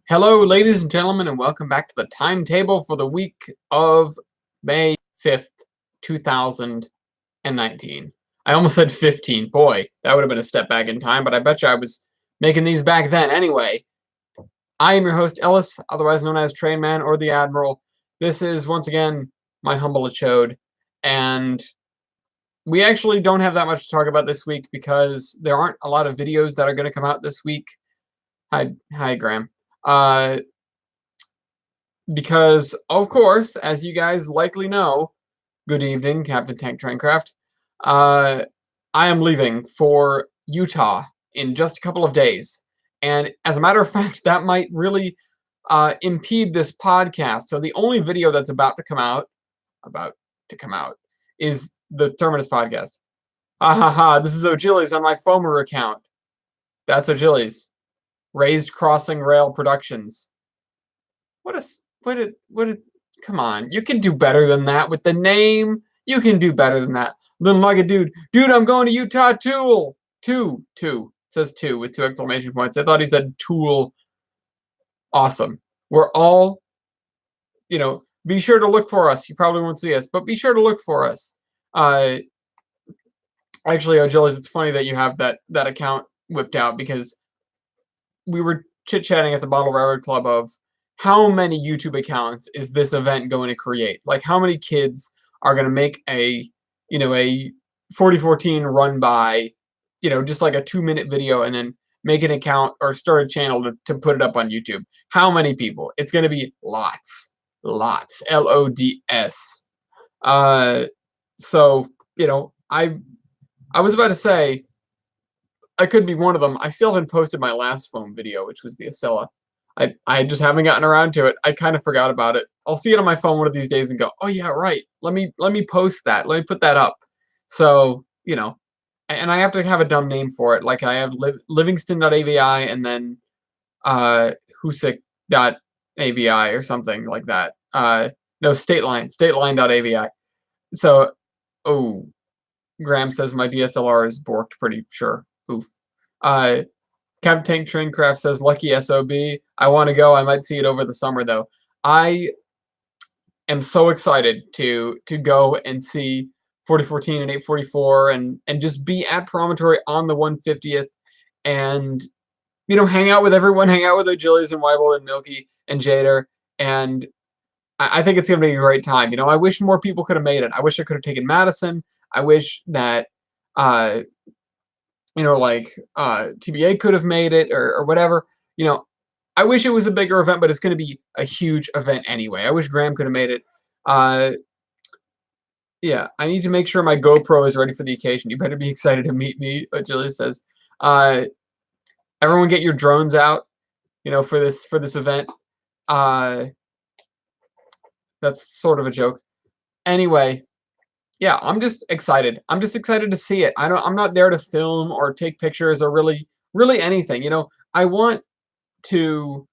Hello, ladies and gentlemen, and welcome back to the timetable for the week of May 5th, 2019. I almost said 15. Boy, that would have been a step back in time, but I bet you I was making these back then. Anyway, I am your host, Ellis, otherwise known as Trainman or the Admiral. This is, once again, my humble chode, and we actually don't have that much to talk about this week because there aren't a lot of videos that are going to come out this week. Hi, Graham. Because, of course, as you guys likely know, good evening, Captain Tank Traincraft, I am leaving for Utah in just a couple of days. And as a matter of fact, that might really impede this podcast. So the only video that's about to come out, is the Terminus podcast. Ha ha ha, this is O'Gillies on my Fomer account. That's O'Gillies. Raised Crossing Rail Productions. What a, come on, you can do better than that with the name. You can do better than that. Little nugget dude, I'm going to Utah Tool. Two. It says two with 2 exclamation points. I thought he said tool. Awesome. We're all, be sure to look for us. You probably won't see us, but be sure to look for us. Actually, O'Gillies, it's funny that you have that account whipped out because we were chit-chatting at the Bottle Railroad Club of how many YouTube accounts is this event going to create? Like, how many kids are going to make a 4014 run by, just like a 2-minute video and then make an account or start a channel to put it up on YouTube? How many people? It's going to be lots. LODS. So, I was about to say, I could be one of them. I still haven't posted my last foam video, which was the Acela. I just haven't gotten around to it. I kind of forgot about it. I'll see it on my phone one of these days and go, oh yeah, right. Let me post that. Let me put that up. So, and I have to have a dumb name for it. Like I have livingston.avi and then husick.avi or something like that. No, stateline.avi. So, oh, Graham says my DSLR is borked pretty sure. Oof. Captain Tank Traincraft says, lucky SOB. I want to go. I might see it over the summer, though. I am so excited to go and see 4014 and 844 and just be at Promontory on the 150th and, hang out with everyone, hang out with O'Gillies and Weibold and Milky and Jader. And I think it's going to be a great time. I wish more people could have made it. I wish I could have taken Madison. I wish that TBA could have made it or whatever. I wish it was a bigger event, but it's going to be a huge event anyway. I wish Graham could have made it. Yeah, I need to make sure my GoPro is ready for the occasion. You better be excited to meet me, Julius says. Everyone get your drones out, for this event. That's sort of a joke. Anyway, yeah, I'm just excited. I'm just excited to see it. I'm not there to film or take pictures or really anything. I want to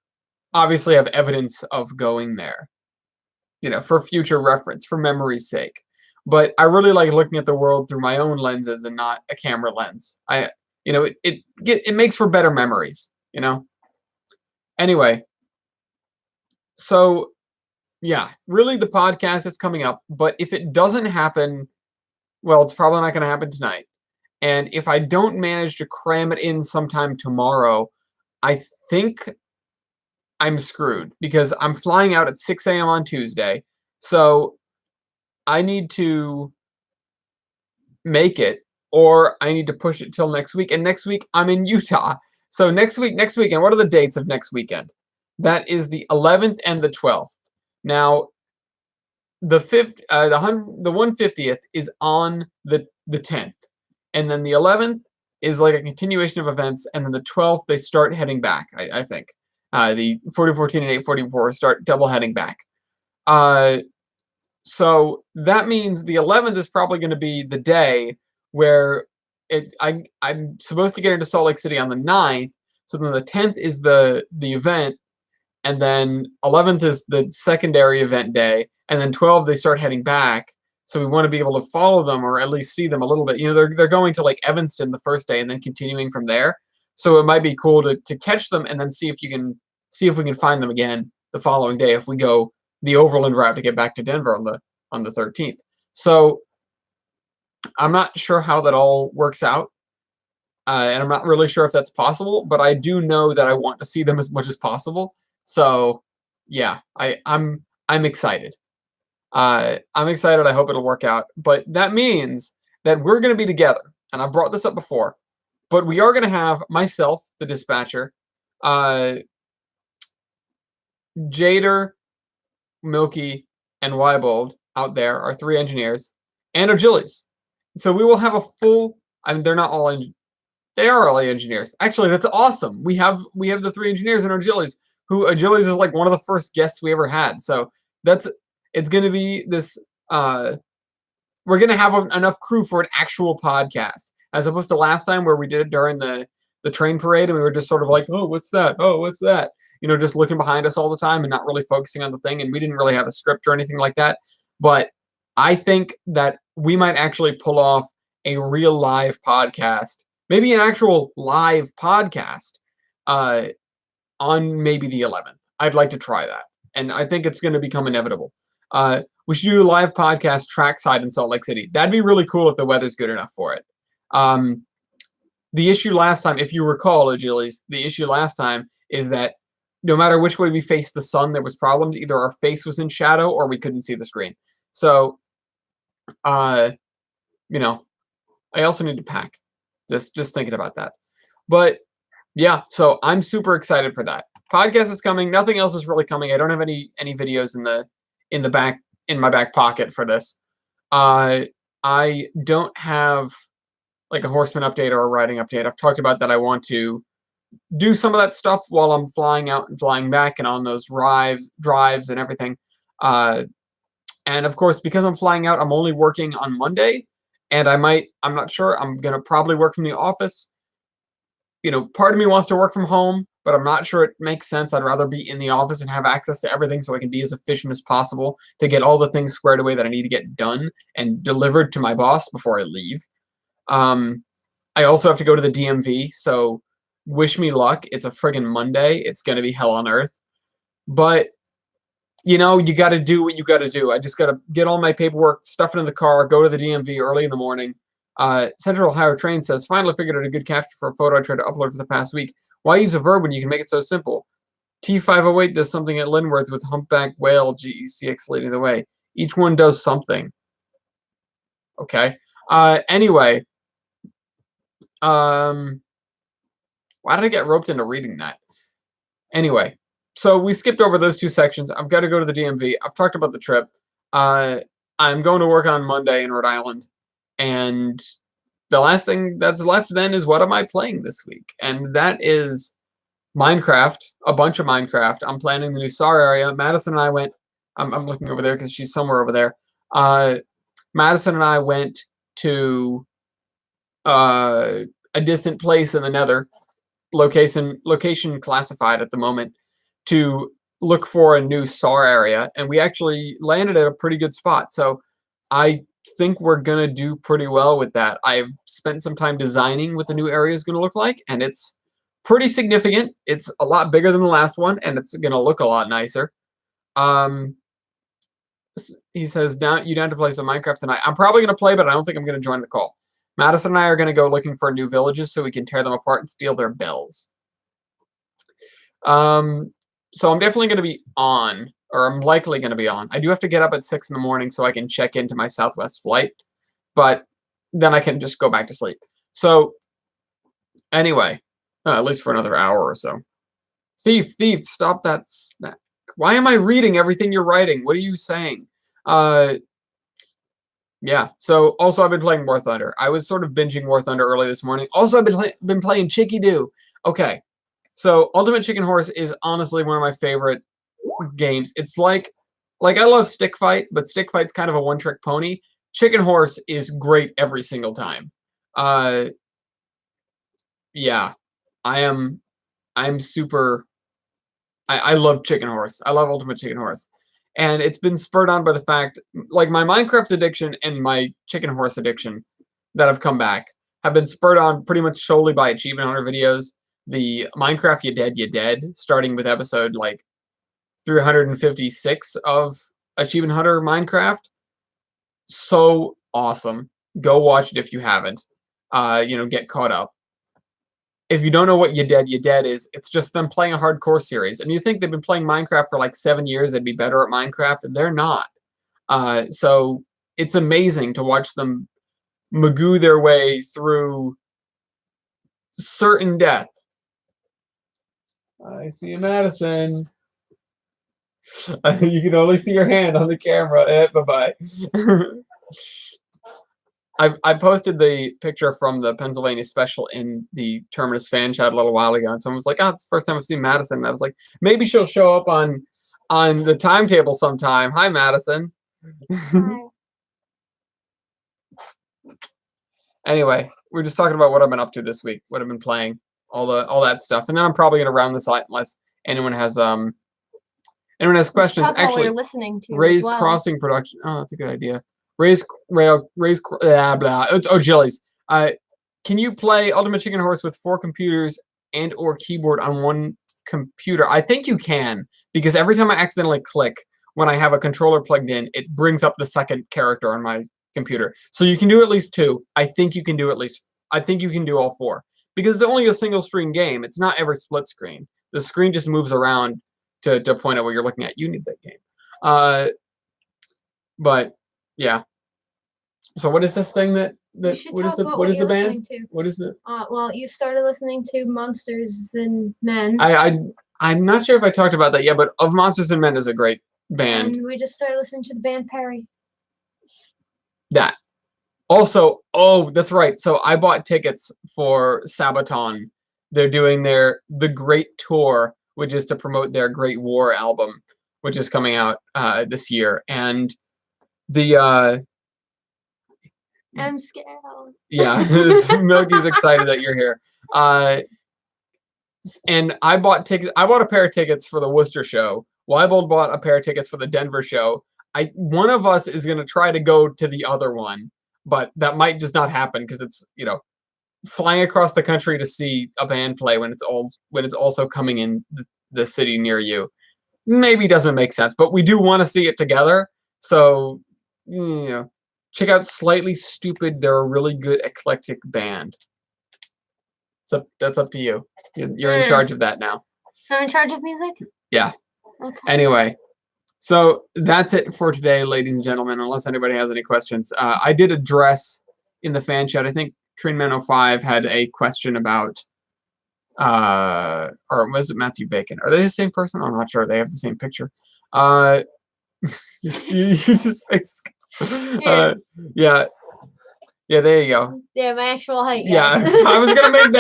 obviously have evidence of going there, for future reference, for memory's sake. But I really like looking at the world through my own lenses and not a camera lens. It makes for better memories, Anyway, so yeah, really the podcast is coming up, but if it doesn't happen, well, it's probably not going to happen tonight. And if I don't manage to cram it in sometime tomorrow, I think I'm screwed because I'm flying out at 6 a.m. on Tuesday. So I need to make it or I need to push it till next week. And next week I'm in Utah. So next weekend, what are the dates of next weekend? That is the 11th and the 12th. Now, the 150th is on the 10th, and then the 11th is like a continuation of events, and then the 12th they start heading back. I think the 4014 and 844 start double heading back. So that means the 11th is probably going to be the day where I'm supposed to get into Salt Lake City on the 9th. So then the 10th is the event. And then 11th is the secondary event day, and then 12th they start heading back. So we want to be able to follow them or at least see them a little bit. They're going to like Evanston the first day and then continuing from there. So it might be cool to catch them and then see if you can see if we can find them again the following day if we go the overland route to get back to Denver on the 13th. So I'm not sure how that all works out, and I'm not really sure if that's possible. But I do know that I want to see them as much as possible. So yeah, I'm excited. I'm excited. I hope it'll work out. But that means that we're going to be together, and I brought this up before. But we are going to have myself, the dispatcher, uh, Jader, Milky, and Wybold out there, our 3 engineers, and Achilles. So we will have a full. I mean, they're not all. They are all engineers. Actually, that's awesome. We have the 3 engineers in Achilles, who Achilles is like one of the first guests we ever had. So that's it's going to be this. We're going to have enough crew for an actual podcast, as opposed to last time where we did it during the train parade and we were just sort of like, oh, what's that? Oh, what's that? Just looking behind us all the time and not really focusing on the thing. And we didn't really have a script or anything like that. But I think that we might actually pull off a real live podcast, maybe an actual live podcast, uh, on maybe the 11th. I'd like to try that. And I think it's going to become inevitable. We should do a live podcast trackside in Salt Lake City. That'd be really cool if the weather's good enough for it. The issue last time, if you recall, Achilles, the issue last time is that no matter which way we faced the sun, there was problems. Either our face was in shadow or we couldn't see the screen. So, I also need to pack. Just thinking about that. But yeah, so I'm super excited for that. Podcast is coming. Nothing else is really coming. I don't have any videos in my back pocket for this. I don't have like a horseman update or a riding update. I've talked about that. I want to do some of that stuff while I'm flying out and flying back and on those drives and everything. And of course, because I'm flying out, I'm only working on Monday, and I'm not sure, I'm going to probably work from the office. Part of me wants to work from home, but I'm not sure it makes sense. I'd rather be in the office and have access to everything so I can be as efficient as possible to get all the things squared away that I need to get done and delivered to my boss before I leave. I also have to go to the DMV, so wish me luck. It's a friggin' Monday. It's going to be hell on earth. But, you got to do what you got to do. I just got to get all my paperwork, stuff it in the car, go to the DMV early in the morning. Central Ohio Train says, finally figured out a good caption for a photo I tried to upload for the past week. Why use a verb when you can make it so simple? T508 does something at Linworth with humpback whale GECX leading the way. Each one does something. Okay. Anyway. Why did I get roped into reading that? Anyway, so we skipped over those 2 sections. I've got to go to the DMV. I've talked about the trip. I'm going to work on Monday in Rhode Island. And the last thing that's left then is what am I playing this week? And that is Minecraft, a bunch of Minecraft. I'm planning the new SAR area. Madison and I went, I'm looking over there because she's somewhere over there. Madison and I went to a distant place in the Nether, location classified at the moment, to look for a new SAR area, and we actually landed at a pretty good spot. So I think we're gonna do pretty well with that. I've spent some time designing what the new area is gonna look like, and it's pretty significant. It's a lot bigger than the last one, and it's gonna look a lot nicer. He says, you down to play some Minecraft tonight? I'm probably gonna play, but I don't think I'm gonna join the call. Madison and I are gonna go looking for new villages so we can tear them apart and steal their bells. So I'm definitely gonna be on. Or I'm likely going to be on. I do have to get up at 6 in the morning so I can check into my Southwest flight, but then I can just go back to sleep. So anyway, at least for another hour or so. Thief, stop that snack. Why am I reading everything you're writing? What are you saying? Yeah, so also I've been playing War Thunder. I was sort of binging War Thunder early this morning. Also, I've been playing Chicky Doo. Okay, so Ultimate Chicken Horse is honestly one of my favorite games. It's like I love Stick Fight, but Stick Fight's kind of a one-trick pony. Chicken Horse is great every single time. Yeah, I'm super. I love Chicken Horse. I love Ultimate Chicken Horse, and it's been spurred on by the fact, like my Minecraft addiction and my Chicken Horse addiction that have come back have been spurred on pretty much solely by achievement hunter videos. the Minecraft You Dead, starting with episode like 356 of Achievement Hunter Minecraft. So awesome. Go watch it if you haven't. Get caught up. If you don't know what You Dead is, it's just them playing a hardcore series. And you think they've been playing Minecraft for like 7 years, they'd be better at Minecraft, and they're not. So it's amazing to watch them magoo their way through certain death. I see Madison. You can only see your hand on the camera. Bye-bye. I posted the picture from the Pennsylvania special in the Terminus fan chat a little while ago, and someone was like, "Oh, it's the first time I've seen Madison." And I was like, maybe she'll show up on the timetable sometime. Hi, Madison. Hi. Anyway, we're just talking about what I've been up to this week, what I've been playing, all that stuff, and then I'm probably gonna round this out unless anyone has questions. Talk about what you're listening to Raise as well. Crossing production. Oh, that's a good idea. Raise blah blah. Oh, Jillies. Can you play Ultimate Chicken Horse with 4 computers and or keyboard on one computer? I think you can, because every time I accidentally click when I have a controller plugged in, it brings up the second character on my computer. So you can do at least 2. I think you can do all 4, because it's only a single screen game. It's not ever split screen. The screen just moves around to point out what you're looking at. You need that game. But yeah. So what is this thing that what is the band? What is it? Well, you started listening to Monsters and Men. I'm not sure if I talked about that yet, but Of Monsters and Men is a great band. And we just started listening to the band Perry. That. Also, oh, that's right. So I bought tickets for Sabaton. They're doing The Great Tour, which is to promote their Great War album, which is coming out this year. And the I'm scared. Yeah, Milky's excited that you're here. And I bought tickets. I bought a pair of tickets for the Worcester show. Weibold bought a pair of tickets for the Denver show. One of us is going to try to go to the other one, but that might just not happen because it's, flying across the country to see a band play when it's also coming in the city near you maybe doesn't make sense. But we do want to see it together, so check out Slightly Stupid. They're a really good eclectic band. That's up to you. You're in charge of that now. I'm in charge of music? Yeah. Okay. Anyway, so that's it for today, ladies and gentlemen, unless anybody has any questions. I did address in the fan chat, I think Trainman05 had a question about, or was it Matthew Bacon? Are they the same person? I'm not sure. They have the same picture. You just... yeah, there you go. Yeah, my actual height. Yeah, Yes. I was gonna make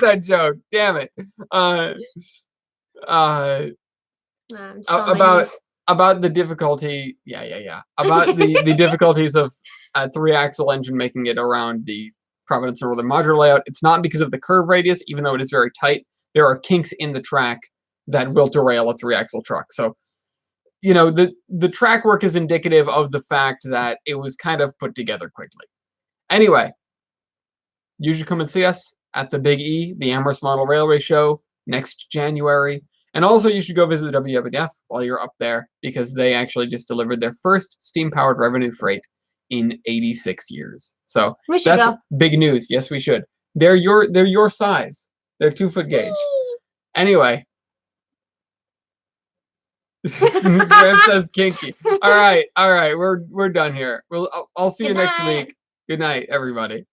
that joke. Damn it. About the difficulty. Yeah. About the difficulties of a 3-axle engine making it around the Providence Northern modular layout. It's not because of the curve radius, even though it is very tight. There are kinks in the track that will derail a 3-axle truck. So, the track work is indicative of the fact that it was kind of put together quickly. Anyway, you should come and see us at the Big E, the Amherst Model Railway Show, next January. And also, you should go visit the WWF while you're up there, because they actually just delivered their first steam-powered revenue freight in 86 years. So that's big news. Yes, we should. They're your size. They're 2-foot gauge. Anyway. Graham says kinky. All right. We're done here. I'll see you next week. Good night, everybody.